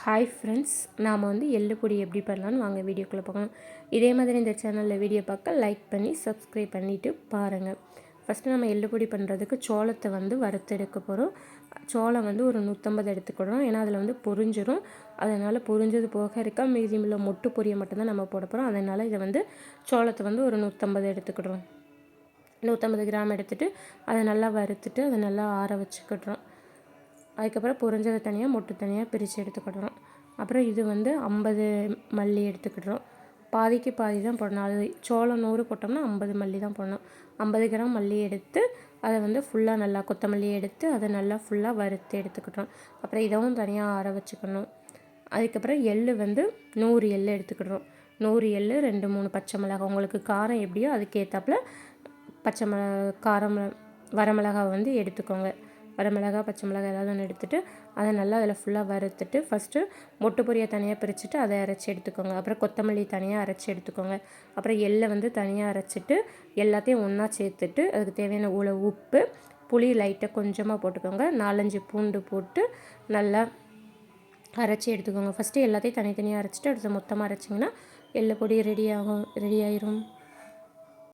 Hi friends, நாம் எள்ளு பொடி எப்படி பண்ணலான்னு வாங்க வீடியோக்குள்ளே பார்க்கலாம். இதே மாதிரி இந்த சேனலில் வீடியோ பார்க்க லைக் பண்ணி சப்ஸ்கிரைப் பண்ணிவிட்டு பாருங்கள். ஃபஸ்ட்டு நம்ம எள்ளு பொடி பண்ணுறதுக்கு சோளத்தை வறுத்து எடுக்க போகிறோம். சோளம் ஒரு 150 எடுத்துக்கிடுறோம். ஏன்னா அதில் பொரிஞ்சிரும். அதனால் பொரிஞ்சது போக இருக்க மீதியுள்ள மொட்டு பொரியை மட்டும்தான் நம்ம போட போகிறோம். அதனால் இதை சோளத்தை ஒரு 150 எடுத்துக்கிடுறோம். 150 கிராம் எடுத்துகிட்டு அதை நல்லா வறுத்துட்டு அதை நல்லா ஆற வச்சுக்கிடுறோம். அதுக்கப்புறம் பொரிஞ்சதை தனியாக மொட்டு தனியாக பிரித்து எடுத்துக்கிடுறோம். அப்புறம் இது 50 மல்லி எடுத்துக்கிடுறோம். பாதிக்கு பாதி தான் போடணும். அது சோளம் 100 போட்டோம்னா 50 மல்லி தான் போடணும். 50 கிராம் மல்லி எடுத்து அதை ஃபுல்லாக நல்லா கொத்தமல்லி எடுத்து அதை நல்லா ஃபுல்லாக வறுத்து எடுத்துக்கிட்டோம். அப்புறம் இதவும் தனியாக ஆற வச்சுக்கணும். அதுக்கப்புறம் எள்ளு 100 எள்ளு எடுத்துக்கிடுறோம். 100 எள்ளு 2-3 பச்சை மிளகாய், உங்களுக்கு காரம் எப்படியோ அதுக்கேற்றாப்புல பச்சை காரம் வரமிளகாய் எடுத்துக்கோங்க. வரமிளகாய் பச்சை மிளகாய் ஏதாவது ஒன்று எடுத்துகிட்டு அதை நல்லா அதில் ஃபுல்லாக வறுத்துட்டு ஃபஸ்ட்டு மொட்டு பொரியை தனியாக பிரிச்சுட்டு அதை அரைச்சி எடுத்துக்கோங்க. அப்புறம் கொத்தமல்லி தனியாக அரைச்சி எடுத்துக்கோங்க. அப்புறம் எள்ளை தனியாக அரைச்சிட்டு எல்லாத்தையும் ஒன்றா சேர்த்துட்டு அதுக்கு தேவையான உப்பு, புளி லைட்டாக கொஞ்சமாக போட்டுக்கோங்க. 4-5 பூண்டு போட்டு நல்லா அரைச்சி எடுத்துக்கோங்க. ஃபஸ்ட்டு எல்லாத்தையும் தனித்தனியாக அரைச்சிட்டு அடுத்து மொத்தமாக அரைச்சிங்கன்னா எள்ளு பொடி ரெடி ஆயிரும்.